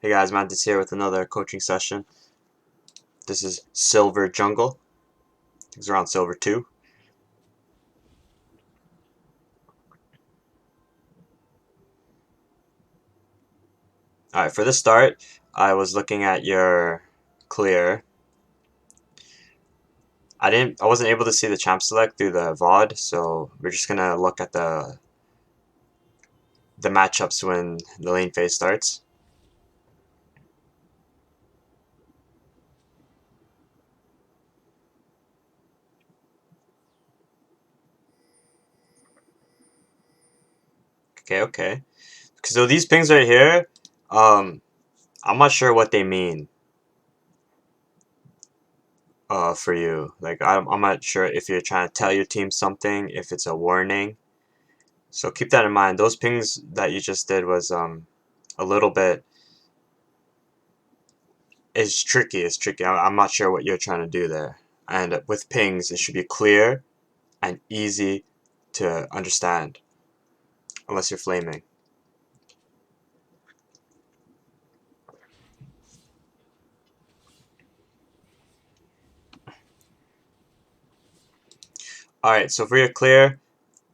Hey guys, Mantis here with another coaching session. This is Silver Jungle. It's around Silver 2. Alright, for the start, I was looking at your clear. I wasn't able to see the champ select through the VOD, so we're just gonna look at the matchups when the lane phase starts. Okay. So these pings right here, I'm not sure what they mean for you. Like I'm not sure if you're trying to tell your team something, if it's a warning. So keep that in mind. Those pings that you just did was a little bit. It's tricky. It's tricky. I'm not sure what you're trying to do there. And with pings, it should be clear and easy to understand, unless you're flaming. All right. So for your clear,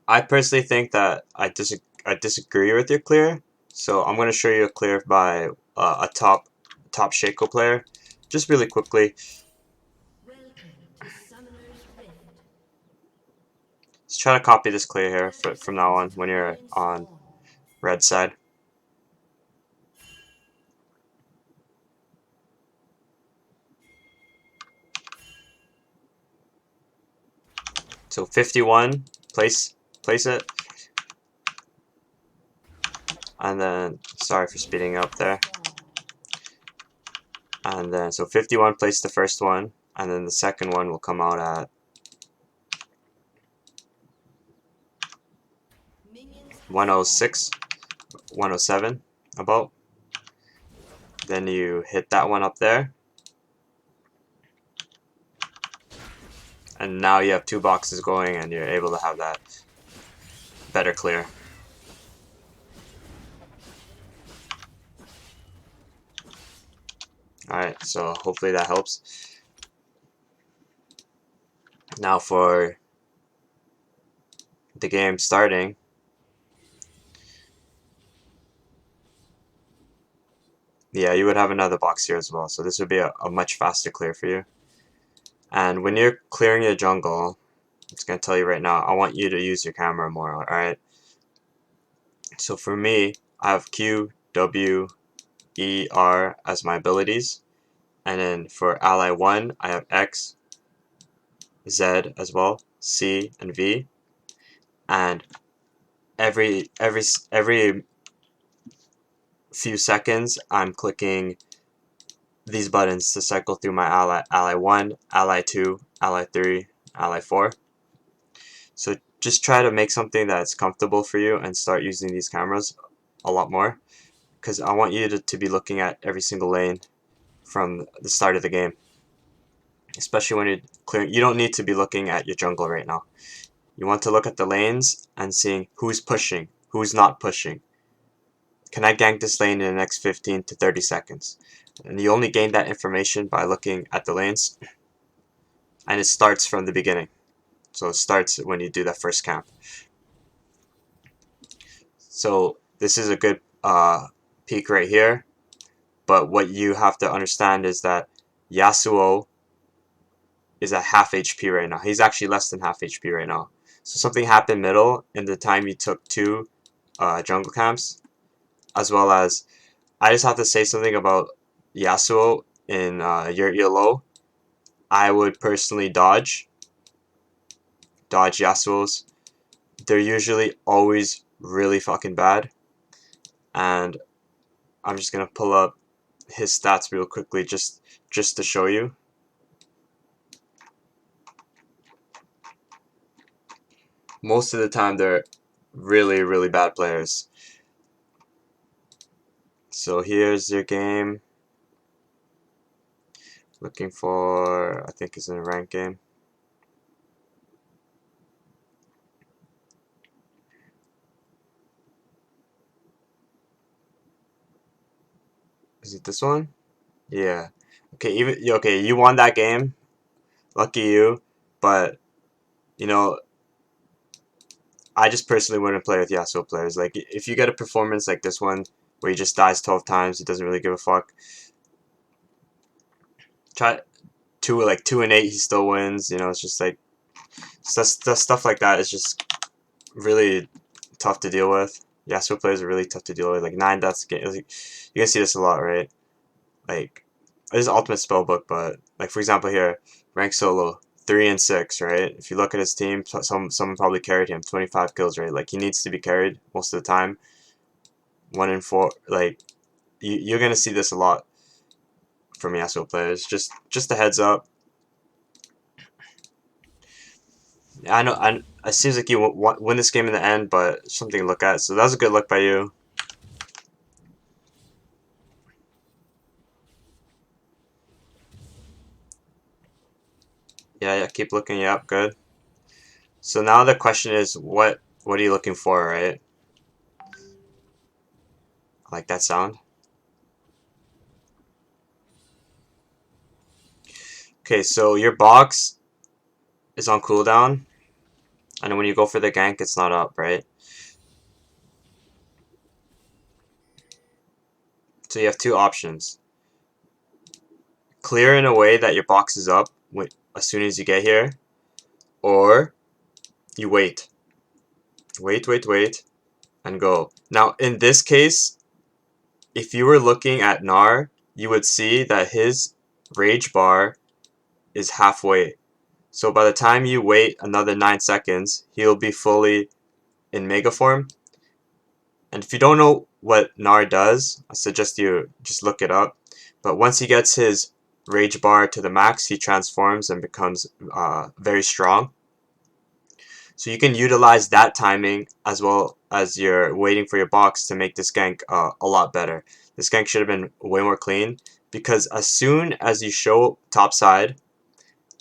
I personally think that I disagree with your clear. So I'm going to show you a clear by a top SHACO player, just really quickly. Let's try to copy this clear here from now on when you're on red side. So 51, place it, and then sorry for speeding up there. And then so 51, place the first one, and then the second one will come out at 106, 107 about. Then you hit that one up there, and now you have two boxes going, and you're able to have that better clear. Alright, so hopefully that helps. Now for the game starting, yeah, you would have another box here as well, so this would be a much faster clear for you. And when you're clearing your jungle, I'm just going to tell you right now, I want you to use your camera more, alright? So for me, I have Q, W, E, R as my abilities. And then for ally 1, I have X, Z as well, C, and V. And every few seconds, I'm clicking these buttons to cycle through my ally 1, ally 2, ally 3, ally 4. So just try to make something that's comfortable for you and start using these cameras a lot more, because I want you to be looking at every single lane from the start of the game, especially when you're clearing. You don't need to be looking at your jungle right now. You want to look at the lanes and seeing who's pushing, who's not pushing. Can I gank this lane in the next 15 to 30 seconds? And you only gain that information by looking at the lanes, and it starts from the beginning. So it starts when you do that first camp. So this is a good peak right here. But what you have to understand is that Yasuo is at half HP right now. He's actually less than half HP right now. So something happened middle in the time you took two jungle camps, as well as I just have to say something about Yasuo in your ELO. I would personally dodge Yasuos. They're usually always really fucking bad, and I'm just gonna pull up his stats real quickly just to show you. Most of the time they're really bad players. So here's your game. Looking for, I think it's in a ranked game. Is it this one? Yeah. Okay, okay, you won that game. Lucky you. But, you know, I just personally wouldn't play with Yasuo players. Like, if you get a performance like this one, where he just dies 12 times, he doesn't really give a fuck. Try like 2 and 8, he still wins. You know, it's just like stuff like that is just really tough to deal with. Yasuo players are really tough to deal with. Like 9 deaths game. Like, you can see this a lot, right? Like, this is ultimate spellbook, but like for example here, rank solo 3 and 6, right? If you look at his team, someone probably carried him 25 kills, right? Like he needs to be carried most of the time. 1 and 4, like you're gonna see this a lot from Yasuo players. Just a heads up. I know, it seems like you win this game in the end, but something to look at. So that was a good look by you. Yeah, yeah, keep looking. Yep, good. So now the question is, what are you looking for, right? I like that sound. Okay, so your box is on cooldown, and when you go for the gank, it's not up, right? So you have two options. Clear in a way that your box is up as soon as you get here, or you wait. Wait, and go. Now, in this case, if you were looking at Gnar, you would see that his rage bar is halfway. So by the time you wait another 9 seconds, he'll be fully in mega form. And if you don't know what Gnar does, I suggest you just look it up. But once he gets his rage bar to the max, he transforms and becomes very strong. So you can utilize that timing as well as you're waiting for your box to make this gank a lot better. This gank should have been way more clean, because as soon as you show top side,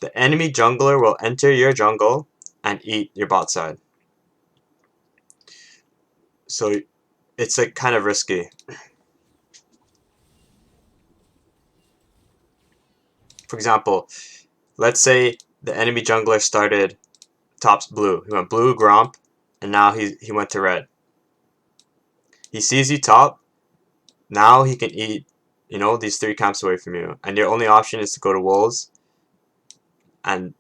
the enemy jungler will enter your jungle and eat your bot side. So it's like kind of risky. For example, let's say the enemy jungler started top blue. He went blue Gromp, and now he went to red. He sees you top. Now he can eat, these 3 camps away from you, and your only option is to go to wolves, and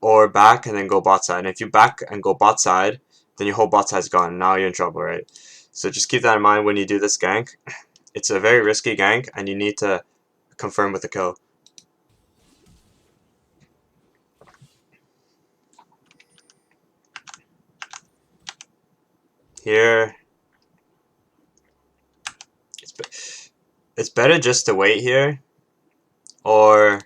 or back and then go bot side. And if you back and go bot side, then your whole bot side's gone. Now you're in trouble, right? So just keep that in mind when you do this gank. It's a very risky gank, and you need to confirm with the kill. Here, it's better just to wait here, or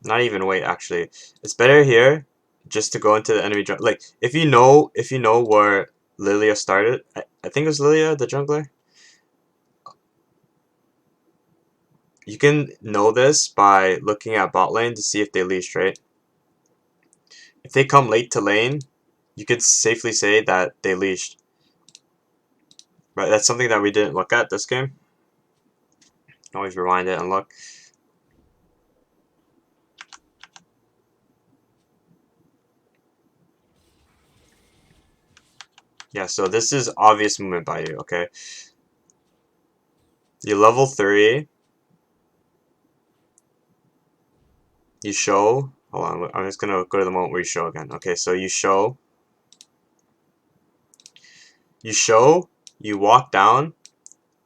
not even wait. Actually, it's better here just to go into the enemy jungle. Like if you know where Lilia started, I think it was Lilia the jungler. You can know this by looking at bot lane to see if they leashed, right? If they come late to lane, you could safely say that they leashed. Right, that's something that we didn't look at this game. Always rewind it and look. Yeah, so this is obvious movement by you, okay? You level 3. You show. Hold on, I'm just gonna go to the moment where you show again. Okay, so you show. You walk down.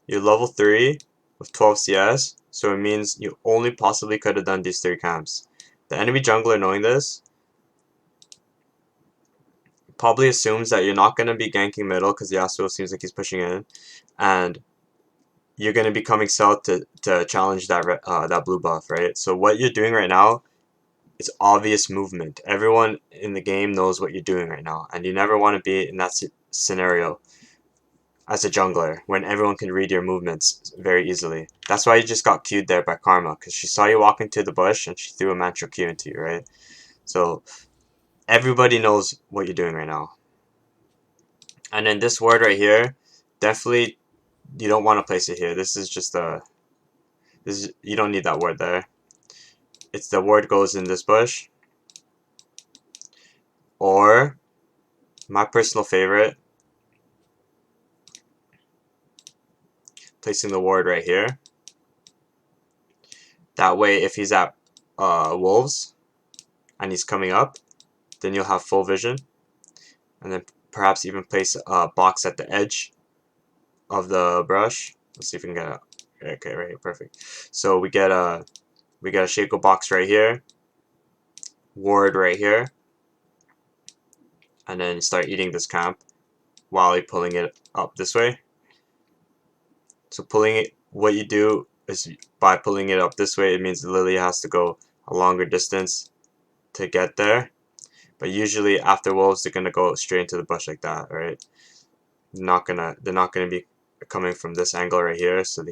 You're level 3 with 12 CS, so it means you only possibly could have done these 3 camps. The enemy jungler, knowing this, probably assumes that you're not going to be ganking middle because Yasuo seems like he's pushing in, and you're going to be coming south to challenge that blue buff, right? So what you're doing right now is obvious movement. Everyone in the game knows what you're doing right now, and you never want to be in that scenario as a jungler when everyone can read your movements very easily. That's why you just got queued there by Karma, because she saw you walk into the bush and she threw a mantra Q into you, right? So everybody knows what you're doing right now. And then this word right here, definitely you don't want to place it here. This is just a You don't need that ward there. It's the ward goes in this bush, or my personal favorite, placing the ward right here. That way, if he's at wolves and he's coming up, then you'll have full vision, and then perhaps even place a box at the edge of the brush. Let's see if we can get it. Okay, right here, perfect. So we get a SHACO box right here, ward right here, and then start eating this camp while you're pulling it up this way. So pulling it, what you do is by pulling it up this way, it means the Lily has to go a longer distance to get there. But usually after wolves, they're gonna go straight into the bush like that, right? They're not gonna be coming from this angle right here, so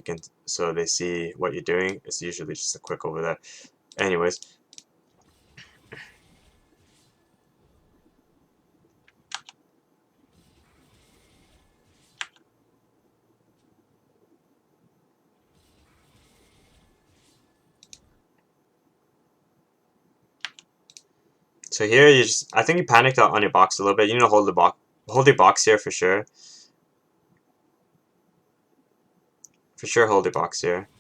they see what you're doing. It's usually just a quick over there. Anyways, so here I think you panicked out on your box a little bit. You need to hold your box here for sure. For sure, hold your box here.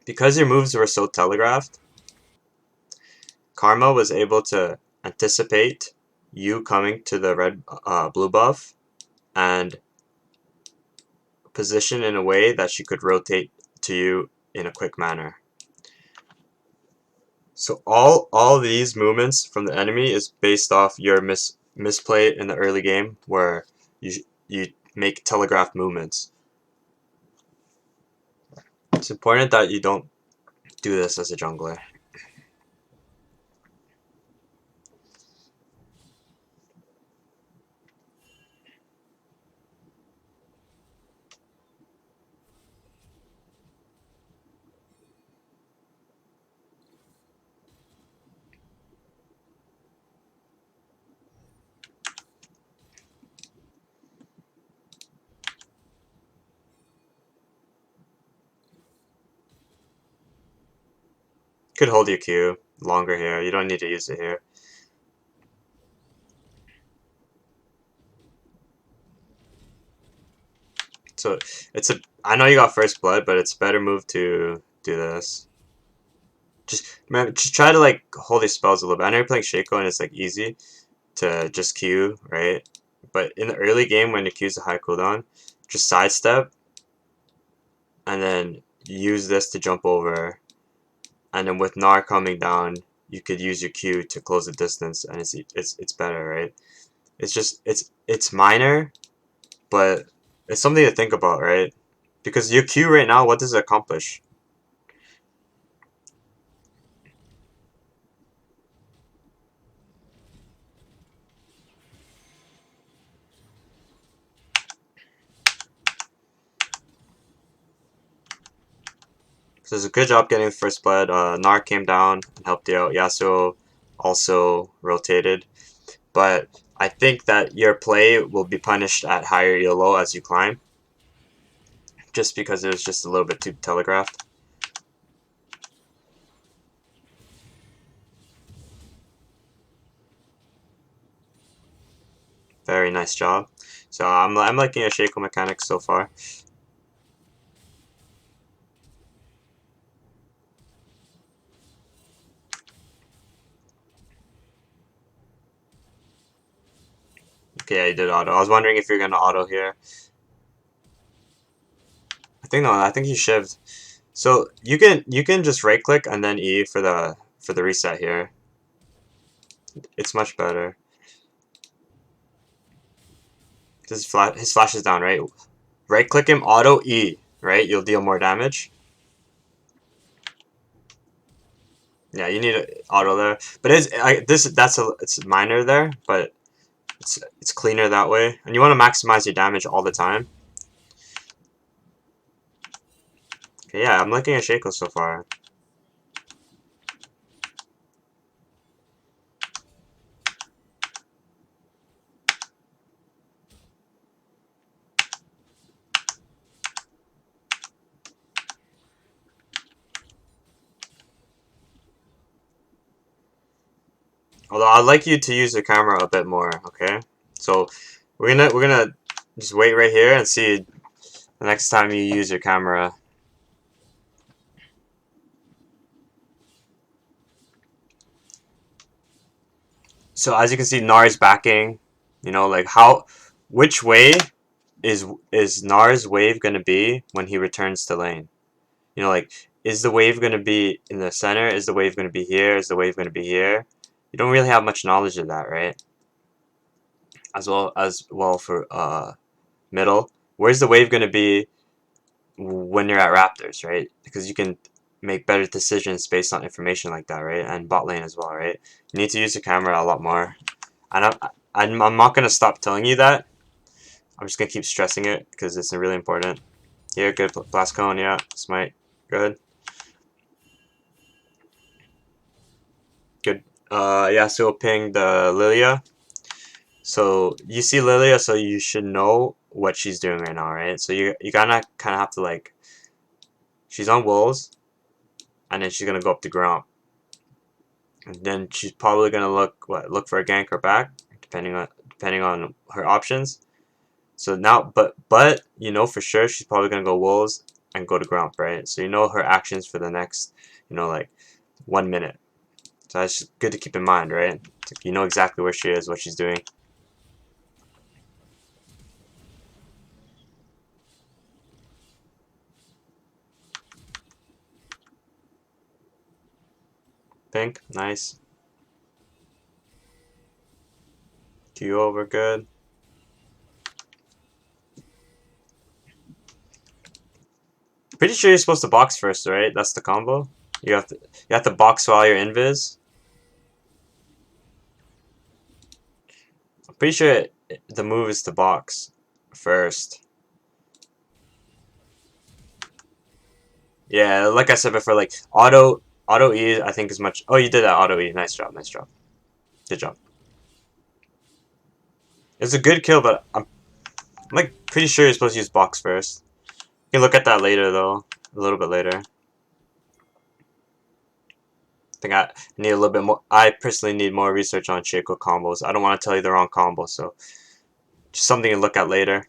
Because your moves were so telegraphed, Karma was able to anticipate you coming to the red blue buff and position in a way that she could rotate to you in a quick manner. So all these movements from the enemy is based off your misplay in the early game where you make telegraphed movements. It's important that you don't do this as a jungler. Could hold your Q longer here. You don't need to use it here. So I know you got first blood, but it's a better move to do this. Just try to like hold your spells a little bit. I know you're playing SHACO and it's like easy to just Q, right? But in the early game when the Q's a high cooldown, just sidestep and then use this to jump over. And then with Gnar coming down, you could use your Q to close the distance, and it's better, right? It's minor, but it's something to think about, right? Because your Q right now, what does it accomplish? So it's a good job getting the first blood. Gnar came down and helped you out. Yasuo also rotated. But I think that your play will be punished at higher ELO as you climb. Just because it was just a little bit too telegraphed. Very nice job. So I'm liking your SHACO mechanics so far. Okay, yeah, you did auto. I was wondering if you're gonna auto here. I think no, I think you shivved. So you can just right click and then E for the reset here. It's much better. His flash is down, right? Right click him, auto E, right? You'll deal more damage. Yeah, you need an auto there, but it's minor there, but it's cleaner that way, and you want to maximize your damage all the time. Okay, yeah, I'm liking a SHACO so far. Although I'd like you to use your camera a bit more, okay? So we're gonna just wait right here and see the next time you use your camera. So as you can see, Nar's backing. You know, like which way is Nar's wave gonna be when he returns to lane? You know, like, is the wave gonna be in the center? Is the wave gonna be here? Is the wave gonna be here? You don't really have much knowledge of that, right? As well for middle. Where's the wave gonna be when you're at Raptors, right? Because you can make better decisions based on information like that, right? And bot lane as well, right? You need to use your camera a lot more. And I'm not gonna stop telling you that. I'm just gonna keep stressing it because it's really important. Here, good blast cone, yeah, smite, good, good. Yeah, so we'll ping the Lilia. So you see Lilia, so you should know what she's doing right now, right? So you gotta kind of have to like, she's on wolves, and then she's gonna go up to Gromp. And then she's probably gonna look for a gank or back, depending on her options. So now, but you know for sure she's probably gonna go wolves and go to Grump, right? So you know her actions for the next, like 1 minute. So that's just good to keep in mind, right? Like you know exactly where she is, what she's doing. Pink, nice. Q over, good. Pretty sure you're supposed to box first, right? That's the combo. You have to box while you're invis. I'm pretty sure the move is to box first. Yeah, like I said before, like auto E I think is much. Oh, you did that auto E. Nice job, nice job. Good job. It's a good kill, but I'm like pretty sure you're supposed to use box first. You can look at that later though, a little bit later. I think I need a little bit more. I personally need more research on SHACO combos. I don't want to tell you the wrong combo, so just something to look at later.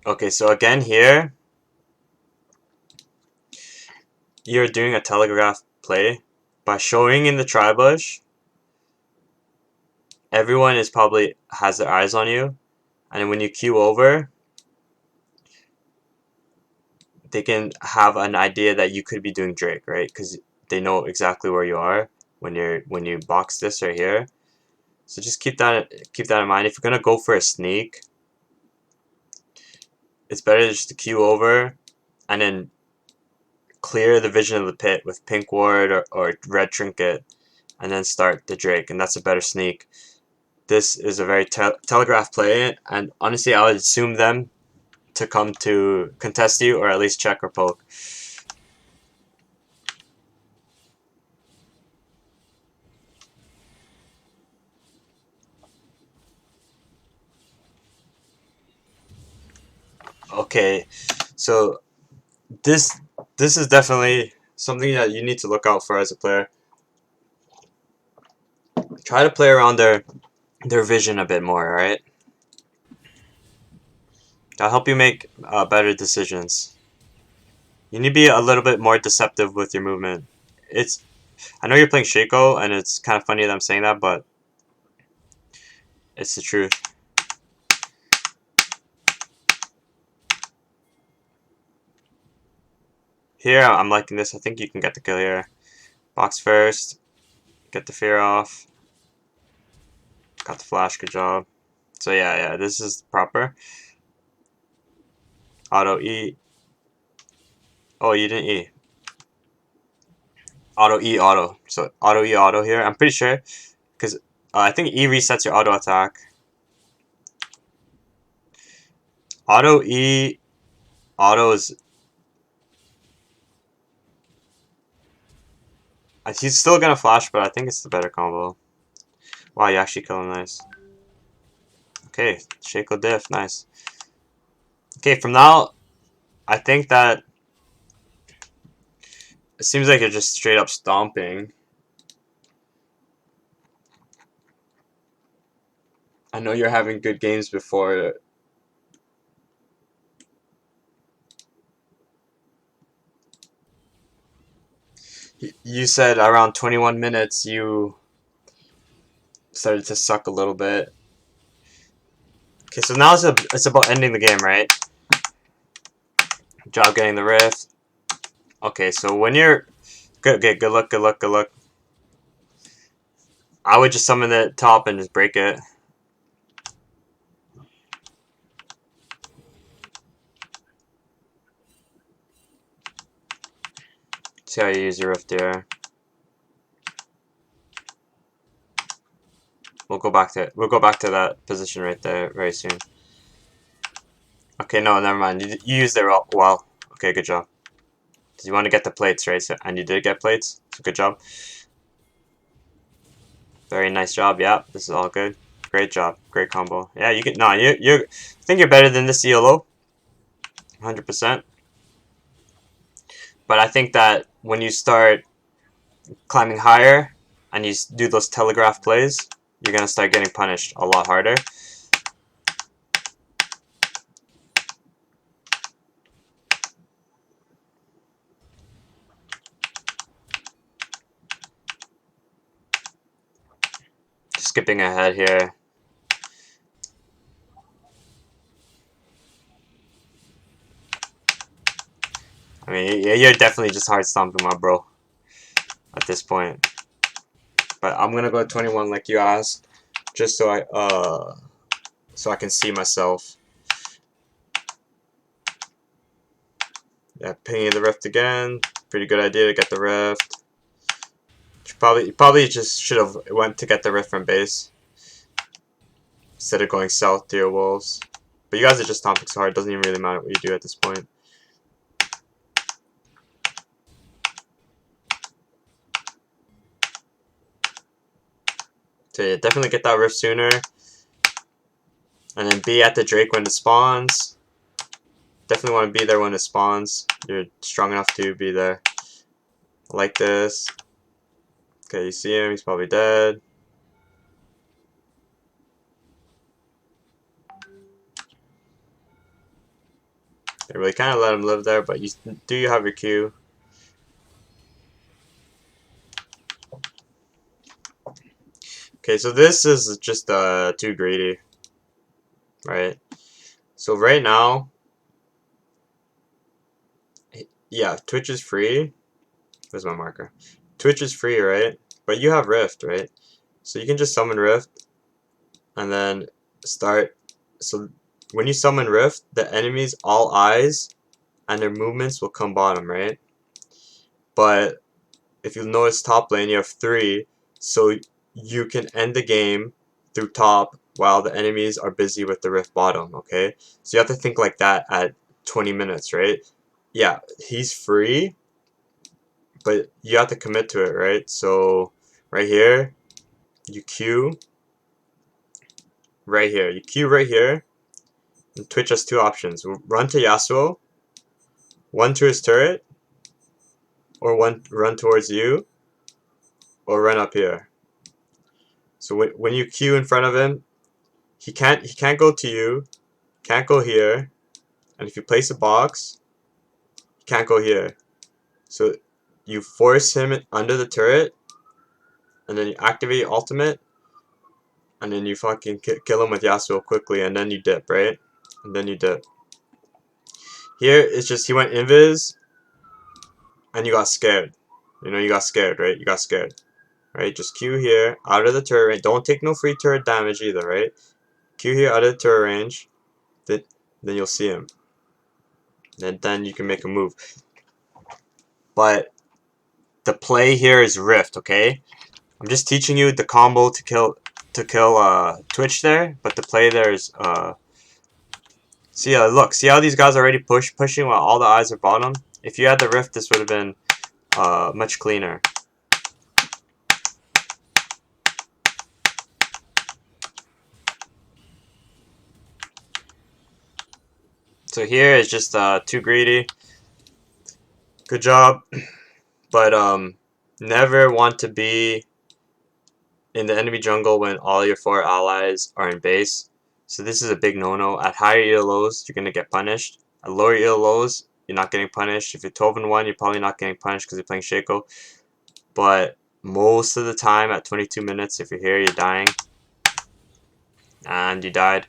Okay, so again here, you're doing a telegraph play by showing in the tri-bush. Everyone is probably has their eyes on you, and when you queue over, they can have an idea that you could be doing Drake, right? Because they know exactly where you are when you box this right here. So just keep that in mind. If you're gonna go for a sneak, it's better just to queue over and then clear the vision of the pit with pink ward or red trinket, and then start the Drake, and that's a better sneak. This is a very telegraph play, and honestly, I would assume them to come to contest you or at least check or poke. Okay, so this this is definitely something that you need to look out for as a player. Try to play around their vision a bit more, alright? That'll help you make better decisions. You need to be a little bit more deceptive with your movement. I know you're playing SHACO, and it's kind of funny that I'm saying that, but it's the truth. Here, I'm liking this. I think you can get the kill here. Box first. Get the fear off. Got the flash. Good job. So yeah, this is proper. Auto E. Oh, you didn't E. Auto E, auto. So auto E, auto here. I'm pretty sure. Because I think E resets your auto attack. Auto E, auto is... He's still gonna flash, but I think it's the better combo. Wow, you actually kill him, nice. Okay, SHACO diff, nice. Okay, from now, I think that it seems like you're just straight up stomping. I know you're having good games before. You said around 21 minutes you started to suck a little bit. Okay, so now it's about ending the game, right? Good job getting the rift. Okay, so when you're good, okay, good luck, good luck, good luck. I would just summon the top and just break it. See how you use your rift here. We'll go back to that position right there very soon. Okay, no, never mind. You used it well. Okay, good job. Because you want to get the plates, right? So, and you did get plates. So good job. Very nice job. Yeah, this is all good. Great job. Great combo. Yeah, you can. No, I think you're better than this ELO. 100%. But I think that when you start climbing higher and you do those telegraph plays, you're gonna start getting punished a lot harder. Skipping ahead here. I mean, you're definitely just hard stomping my bro at this point. But I'm gonna go 21 like you asked, just so I can see myself. Yeah, pinging the rift again. Pretty good idea to get the rift. You probably just should have went to get the rift from base instead of going south to your wolves. But you guys are just stomping so hard. It doesn't even really matter what you do at this point. So yeah, definitely get that rift sooner. And then be at the Drake when it spawns. Definitely want to be there when it spawns. You're strong enough to be there. Like this. Okay, you see him. He's probably dead. They really kind of let him live there, but you have your Q. Okay, so this is just too greedy, right? So right now, yeah, Twitch is free. Where's my marker? Twitch is free, right? But you have Rift, right? So you can just summon Rift and then start. So when you summon Rift, the enemies all eyes and their movements will come bottom, right? But if you notice top lane, you have 3, so you can end the game through top while the enemies are busy with the rift bottom, okay? So you have to think like that at 20 minutes, right? Yeah, he's free, but you have to commit to it, right? So right here, you queue right here. You queue right here, and Twitch has 2 options. Run to Yasuo, one to his turret, or one run towards you, or run up here. So when you queue in front of him, he can't go to you, can't go here, and if you place a box, he can't go here. So you force him under the turret, and then you activate your ultimate, and then you fucking kill him with Yasuo quickly, and then you dip, right? And then you dip. Here it's just he went invis, and you got scared. You know, you got scared, right? You got scared, right? Just Q here, out of the turret range. Don't take no free turret damage either, right? Q here out of the turret range, then you'll see him. And then you can make a move. But the play here is Rift, okay? I'm just teaching you the combo to kill Twitch there, but the play there is see look, see how these guys are already pushing while all the eyes are bottom? If you had the Rift, this would have been much cleaner. So here is just too greedy. Good job. But never want to be in the enemy jungle when all your 4 allies are in base. So this is a big no-no. At higher ELOs, you're going to get punished. At lower ELOs, you're not getting punished. If you're 12-1, you're probably not getting punished because you're playing SHACO. But most of the time, at 22 minutes, if you're here, you're dying. And you died.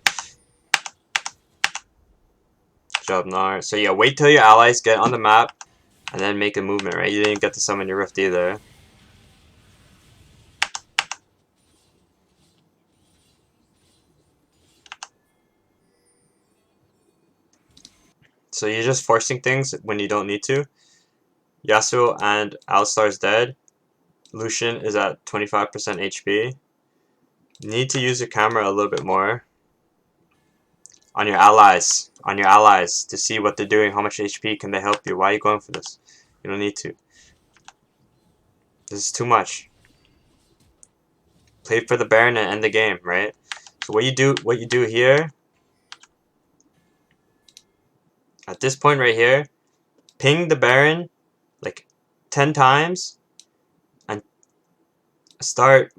Good job, Nar. So yeah, wait till your allies get on the map, and then make a movement, right? You didn't get to summon your Rift either. So you're just forcing things when you don't need to. Yasuo and Alistar's dead. Lucian is at 25% HP. Need to use your camera a little bit more on your allies to see what they're doing, how much HP can they help you. Why are you going for this? You don't need to. This is too much. Play for the Baron and end the game, right? So what you do here at this point right here, ping the Baron like 10 times and start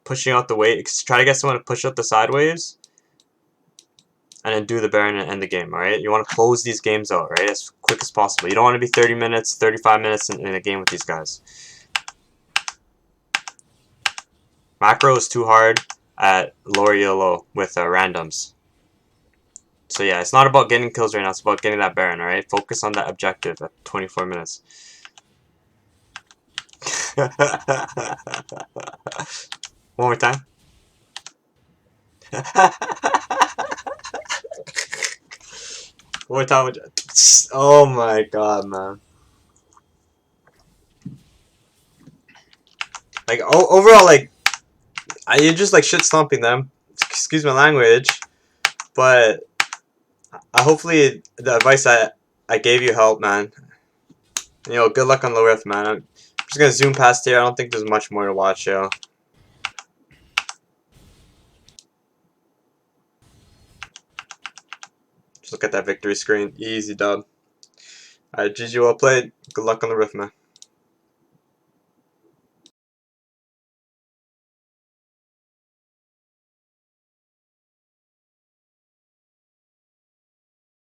pushing out the wave. Try to get someone to push out the sideways and then do the Baron and end the game, alright? You want to close these games out, right? As quick as possible. You don't want to be 30 minutes, 35 minutes in a game with these guys. Macro is too hard at lower ELO with randoms. So yeah, it's not about getting kills right now, it's about getting that Baron, alright? Focus on that objective at 24 minutes. One more time. One more time. Oh my god, man. Like, overall, like, you're just like shit stomping them. Excuse my language. But hopefully the advice I gave you helped, man. You know, good luck on low rift, man. I'm just gonna zoom past here. I don't think there's much more to watch, yo. Just look at that victory screen. Easy dub. Alright, GG, well played. Good luck on the rift, man.